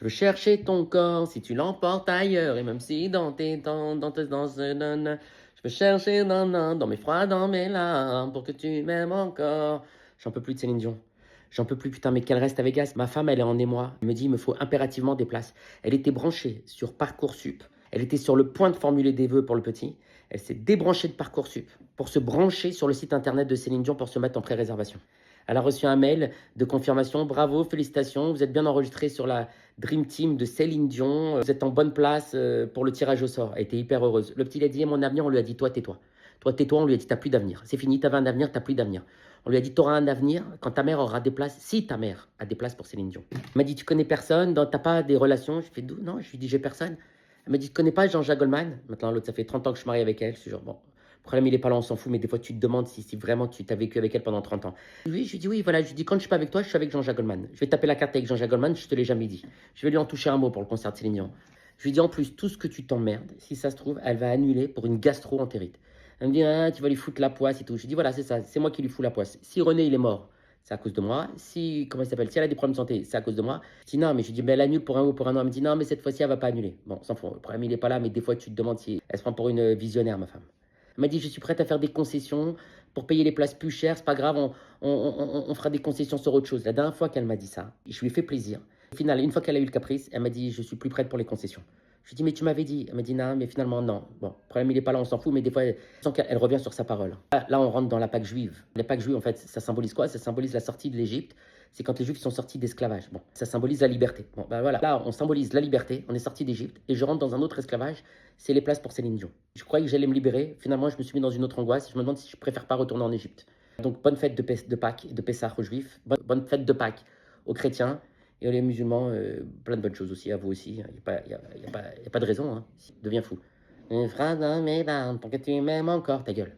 Je veux chercher ton corps si tu l'emportes ailleurs. Et même si dans tes danses, je veux chercher dans mes froids, dans mes larmes pour que tu m'aimes encore. J'en peux plus de Céline Dion. J'en peux plus, putain, mais qu'elle reste à Vegas. Ma femme, elle est en émoi. Elle me dit, il me faut impérativement des places. Elle était branchée sur Parcoursup. Elle était sur le point de formuler des vœux pour le petit. Elle s'est débranchée de Parcoursup pour se brancher sur le site internet de Céline Dion pour se mettre en pré-réservation. Elle a reçu un mail de confirmation. Bravo, félicitations, vous êtes bien enregistré sur la Dream Team de Céline Dion. Vous êtes en bonne place pour le tirage au sort. Elle était hyper heureuse. Le petit, il a dit, mon avenir, on lui a dit, toi, tais-toi. Toi, tais-toi, on lui a dit, t'as plus d'avenir. C'est fini, t'avais un avenir, t'as plus d'avenir. On lui a dit, t'auras un avenir quand ta mère aura des places, si ta mère a des places pour Céline Dion. Elle m'a dit, tu connais personne, t'as pas des relations. Je fais, d'où? Non, je lui dis, j'ai personne. Elle m'a dit, tu connais pas Jean-Jacques Goldman? Maintenant, l'autre, ça fait 30 ans que je suis marié avec elle. Je suis genre, bon, le problème, il est pas là, on s'en fout, mais des fois, tu te demandes si vraiment tu t'as vécu avec elle pendant 30 ans. Oui, je lui dis, oui, voilà, je lui dis, quand je suis pas avec toi, je suis avec Jean-Jacques Goldman. Je vais taper la carte avec Jean-Jacques Goldman, je te l'ai jamais dit. Je vais lui en toucher un mot pour le concert de Céline Dion. Je lui dis, en plus, tout ce que tu t'emmerdes, si ça se trouve, elle va annuler pour une gastro-entérite. Elle me dit, ah, tu vas lui foutre la poisse et tout. Je lui dis, voilà, c'est ça, c'est moi qui lui fous la poisse. Si René, il est mort, c'est à cause de moi. Si, comment il s'appelle, si elle a des problèmes de santé, c'est à cause de moi. Je dis, non, mais je lui dis, mais elle annule pour un ou pour un an. Elle me dit, non, mais cette fois-ci, elle va pas annuler. Bon, on s'en fout. Le problème, il est pas là, mais des fois, tu te demandes si elle se prend pour une visionnaire, ma femme. Elle m'a dit, je suis prête à faire des concessions pour payer les places plus chères. C'est pas grave, on fera des concessions sur autre chose. La dernière fois qu'elle m'a dit ça, je lui ai fait plaisir. Au final, une fois qu'elle a eu le caprice, elle m'a dit, je suis plus prête pour les concessions. Je lui ai dit, mais tu m'avais dit. Elle m'a dit, non, mais finalement, non. Bon, le problème, il est pas là, on s'en fout, mais des fois, elle sent qu'elle revient sur sa parole. Là, on rentre dans la Pâque juive. La Pâque juive, en fait, ça symbolise quoi? Ça symbolise la sortie de l'Égypte. C'est quand les Juifs sont sortis d'esclavage. Bon, ça symbolise la liberté. Bon, ben voilà. Là, on symbolise la liberté. On est sorti d'Égypte et je rentre dans un autre esclavage. C'est les places pour Céline Dion. Je croyais que j'allais me libérer. Finalement, je me suis mis dans une autre angoisse. Je me demande si je préfère pas retourner en Égypte. Donc, bonne fête de Pâques, de Pessah aux Juifs. Bonne fête de Pâques aux chrétiens. Et aux musulmans, plein de bonnes choses aussi, à vous aussi. Il n'y a pas de raison. Hein. Deviens fou. Une phrase dans mes larmes pour que tu m'aimes encore, ta gueule.